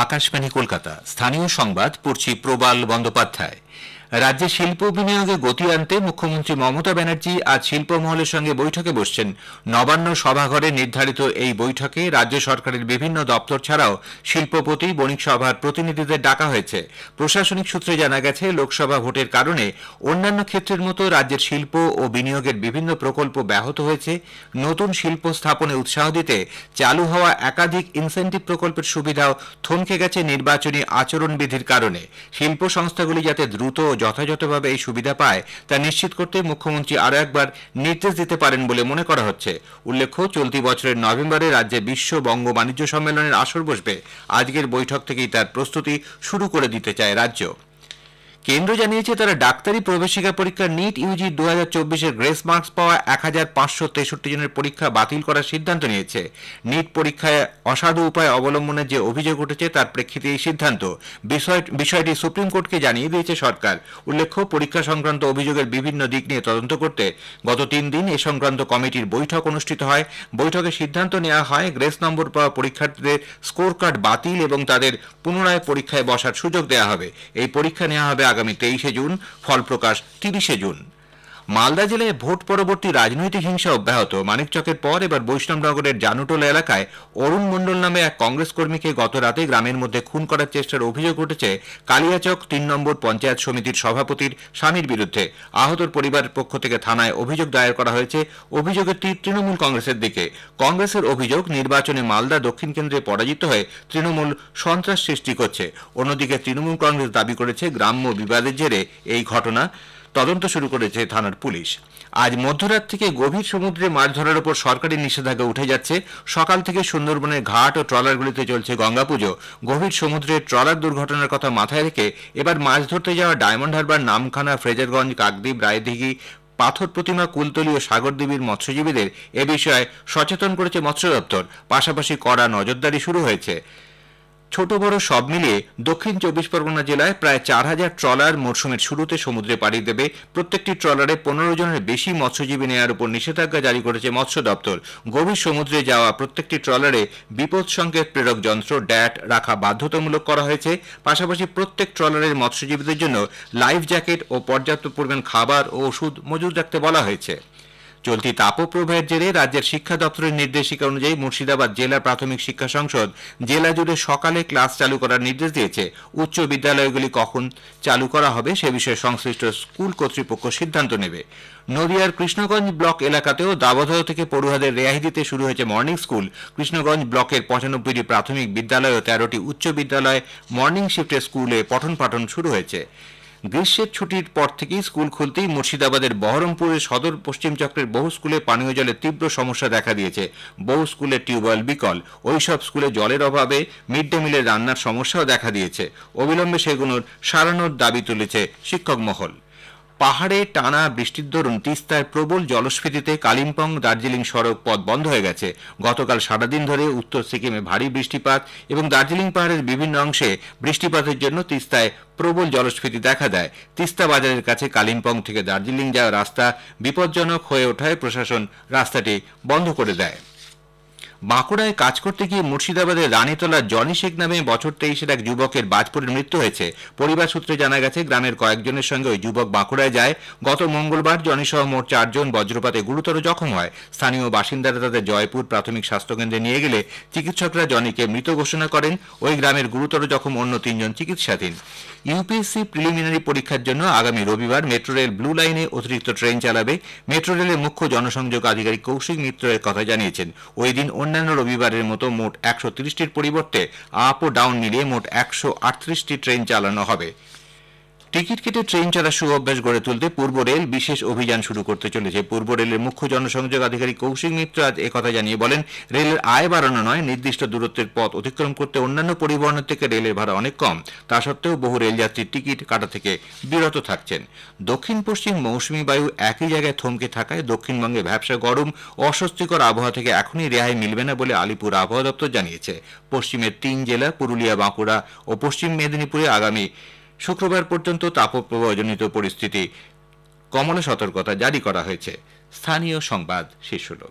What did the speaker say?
আকাশবাণী কলকাতা। স্থানীয় সংবাদ পড়ছি প্রবাল বন্দ্যোপাধ্যায়। রাজ্যে শিল্প বিনিয়োগে গতি আনতে মুখ্যমন্ত্রী মমতা ব্যানার্জি আজ শিল্প মহলের সঙ্গে বৈঠকে বসছেন। নবান্ন সভাঘরে নির্ধারিত এই বৈঠকে রাজ্য সরকারের বিভিন্ন দপ্তর ছাড়াও শিল্পপতি, বণিক সভার প্রতিনিধিদের ডাকা হয়েছে। প্রশাসনিক সূত্রে জানা গেছে, লোকসভা ভোটের কারণে অন্যান্য ক্ষেত্রের মতো রাজ্যের শিল্প ও বিনিয়োগের বিভিন্ন প্রকল্প ব্যাহত হয়েছে। নতুন শিল্প স্থাপনে উৎসাহ দিতে চালু হওয়া একাধিক ইনসেন্টিভ প্রকল্পের সুবিধাও থমকে গেছে নির্বাচনী আচরণবিধির কারণে। শিল্প সংস্থাগুলি যাতে দ্রুত ও যথাযথভাবে এই সুবিধা পায় তা নিশ্চিত করতে মুখ্যমন্ত্রী আরও একবার নির্দেশ দিতে পারেন বলে মনে করা হচ্ছে। উল্লেখ্য, চলতি বছরের নভেম্বরে রাজ্যে বিশ্ব বঙ্গ বাণিজ্য সম্মেলনের আসর বসবে। আজকের বৈঠক থেকেই তার প্রস্তুতি শুরু করে দিতে চায় রাজ্য। কেন্দ্র জানিয়েছে, তারা ডাক্তারি প্রবেশিকা পরীক্ষা নিট ইউজি 2024-এর গ্রেস মার্কস পাওয়া 1563 জনের পরীক্ষা বাতিল করার সিদ্ধান্ত নিয়েছে। নিট পরীক্ষায় অসাধু উপায় অবলম্বনের যে অভিযোগ উঠেছে তার প্রেক্ষিতে এই সিদ্ধান্ত। বিষয়টি সুপ্রিম কোর্টকে জানিয়ে দিয়েছে সরকার। উল্লেখ্য, পরীক্ষা সংক্রান্ত অভিযোগের বিভিন্ন দিক নিয়ে তদন্ত করতে গত 3 দিন এ সংক্রান্ত কমিটির বৈঠক অনুষ্ঠিত হয়। বৈঠকে সিদ্ধান্ত নেওয়া হয়, গ্রেস নম্বর পাওয়া পরীক্ষার্থীদের স্কোর কার্ড বাতিল এবং তাদের পুনরায় পরীক্ষায় বসার সুযোগ দেওয়া হবে। এই পরীক্ষা নেওয়া হবে আগামী 23শে জুন, ফল প্রকাশ 30শে জুন। মালদা জেলায় ভোট পরবর্তী রাজনৈতিক হিংসা অব্যাহত। মানিকচকের পর এবার বৈষ্ণবনগরের জানুটোলা এলাকায় অরুণ মণ্ডল নামে এক কংগ্রেস কর্মীকে গত রাতে গ্রামের মধ্যে খুন করার চেষ্টার অভিযোগ উঠেছে কালিয়াচক 3 নম্বর পঞ্চায়েত সমিতির সভাপতির স্বামীর বিরুদ্ধে। আহতর পরিবারের পক্ষ থেকে থানায় অভিযোগ দায়ের করা হয়েছে। অভিযোগের তীর তৃণমূল কংগ্রেসের দিকে। কংগ্রেসের অভিযোগ, নির্বাচনে মালদা দক্ষিণ কেন্দ্রে পরাজিত হয়ে তৃণমূল সন্ত্রাস সৃষ্টি করছে। অন্যদিকে তৃণমূল কংগ্রেস দাবি করেছে, গ্রাম্য বিবাদের জেরে এই ঘটনা। তদন্ত শুরু করেছে থানার পুলিশ। আজ মধ্যরাত থেকে গভীর সমুদ্রে মাছ ধরার উপর সরকারি নিষেধাজ্ঞা উঠে যাচ্ছে। সকাল থেকে সুন্দরবনের ঘাট ও ট্রলারগুলিতে চলছে গঙ্গা পুজো। গভীর সমুদ্রে ট্রলার দুর্ঘটনার কথা মাথায় রেখে এবার মাছ ধরতে যাওয়া ডায়মন্ড হারবার, নামখানা, ফ্রেজারগঞ্জ, কাকদ্বীপ, রায়দিঘি, পাথর প্রতিমা, কুলতলি ও সাগরদ্বীপের মৎস্যজীবীদের এ বিষয়ে সচেতন করেছে মৎস্য দপ্তর। পাশাপাশি কড়া নজরদারি শুরু হয়েছে। ছোট বড় সব মিলিয়ে দক্ষিণ 24 পরগনা জেলায় প্রায় 4000 ট্রলার মরশুমের শুরুতে সমুদ্রে পাড়ি দেবে। প্রত্যেকটি ট্রলারে 15 জনের বেশি মৎস্যজীবী নেওয়ার উপর নিষেধাজ্ঞা জারি করেছে মৎস্য দপ্তর। গভীর সমুদ্রে যাওয়া প্রত্যেকটি ট্রলারে বিপদ সংকেত প্রেরক যন্ত্র ড্যাট রাখা বাধ্যতামূলক করা হয়েছে। পাশাপাশি প্রত্যেক ট্রলারের মৎস্যজীবীদের জন্য লাইফ জ্যাকেট ও পর্যাপ্ত পরিমাণ খাবার ও ওষুধ মজুদ রাখতে বলা হয়েছে। চলতি তাপপ্রবাহের জেরে রাজ্যের শিক্ষা দপ্তরের নির্দেশিকা অনুযায়ী মুর্শিদাবাদ জেলা প্রাথমিক শিক্ষা সংসদ জেলা জুড়ে সকালে ক্লাস চালু করার নির্দেশ দিয়েছে। উচ্চ বিদ্যালয়গুলি কখন চালু করা হবে সে বিষয়ে সংশ্লিষ্ট স্কুল কর্তৃপক্ষ সিদ্ধান্ত নেবে। নদিয়ার কৃষ্ণগঞ্জ ব্লক এলাকাতেও দাবদাহ থেকে পড়ুয়াদের রেহাই দিতে শুরু হয়েছে মর্নিং স্কুল। কৃষ্ণগঞ্জ ব্লকের 95টি প্রাথমিক বিদ্যালয় ও 13টি উচ্চ বিদ্যালয় মর্নিং শিফটে স্কুলে পঠন পাঠন শুরু হয়েছে। গ্রীষ্মের ছুটির পর থেকেই স্কুল খুলতেই মুর্শিদাবাদের বহরমপুরের সদর পশ্চিম চক্রের বহু স্কুলে পানীয় জলের তীব্র সমস্যা দেখা দিয়েছে। বহু স্কুলে টিউবওয়েল বিকল। ওইসব স্কুলে জলের অভাবে মিড ডে মিলের রান্নার সমস্যাও দেখা দিয়েছে। অবিলম্বে সেগুলোর সারানোর দাবি তুলেছে শিক্ষক মহল। পাহাড়ে টানা বৃষ্টির দরুন তিস্তায় প্রবল জলস্ফীতিতে কালিম্পং দার্জিলিং সড়ক পথ বন্ধ হয়ে গেছে। গতকাল সারাদিন ধরে উত্তর সিকিমে ভারী বৃষ্টিপাত এবং দার্জিলিং পাহাড়ের বিভিন্ন অংশে বৃষ্টিপাতের জন্য তিস্তায় প্রবল জলস্ফীতি দেখা দেয়। তিস্তা বাজারের কাছে কালিম্পং থেকে দার্জিলিং যাওয়ার রাস্তা বিপজ্জনক হয়ে ওঠায় প্রশাসন রাস্তাটি বন্ধ করে দেয়। বাঁকুড়ায় কাজ করতে গিয়ে মুর্শিদাবাদের রানীতলার জনি শেখ নামে বছর 23-এর এক যুবকের বাজপড়ে মৃত্যু হয়েছে। পরিবার সূত্রে জানা গেছে, গ্রামের কয়েকজনের সঙ্গে ওই যুবক বাঁকুড়ায় যায়। গত মঙ্গলবার জনি সহ মোট 4 জন বজ্রপাতে গুরুতর জখম হয়। স্থানীয় বাসিন্দারা তাদের জয়পুর প্রাথমিক স্বাস্থ্যকেন্দ্রে নিয়ে গেলে চিকিৎসকরা জনিকে মৃত ঘোষণা করেন। ওই গ্রামের গুরুতর জখম অন্য 3 জন চিকিৎসাধীন। ইউপিএসসি প্রিলিমিনারি পরীক্ষার জন্য আগামী রবিবার মেট্রো রেল ব্লু লাইনে অতিরিক্ত ট্রেন চালাবে। মেট্রো রেলের মুখ্য জনসংযোগ আধিকারিক কৌশিক মিত্র এর কথা জানিয়েছেন। ওই দিন অন্যান্য রবিবারের মতো মোট 130টির পরিবর্তে আপ ও ডাউন মিলিয়ে মোট 138টি ট্রেন চালানো হবে। টিকিট কেটে ট্রেন চলার সুঅভ্যাস গড়ে তুলতে পূর্ব রেল বিশেষ অভিযান শুরু করতে চলেছে। পূর্ব রেলের মুখ্য জনসংযোগ আধিকারিক কৌশিক মিত্র আজ একথা জানিয়ে বলেন, রেলের আয় বাড়ানো নয়, নির্দিষ্ট দূরত্বের পথ অতিক্রম করতে অন্যান্য পরিবহনের থেকে রেলের ভাড়া অনেক কম। তা সত্ত্বেও বহু রেলযাত্রী টিকিট কাটা থেকে বিরত থাকছেন। দক্ষিণ পশ্চিম মৌসুমী বায়ু একই জায়গায় থমকে থাকায় দক্ষিণবঙ্গে ভ্যাপসা গরম ও অস্বস্তিকর আবহাওয়া থেকে এখনই রেহাই মিলবে না বলে আলিপুর আবহাওয়া দপ্তর জানিয়েছে। পশ্চিমের 3 জেলা পুরুলিয়া, বাঁকুড়া ও পশ্চিম মেদিনীপুরে আগামী শুক্রবার পর্যন্ত তাপপ্রবাহজনিত পরিস্থিতি কমলা সতর্কতা জারি করা হয়েছে। স্থানীয় সংবাদ শেষ হল।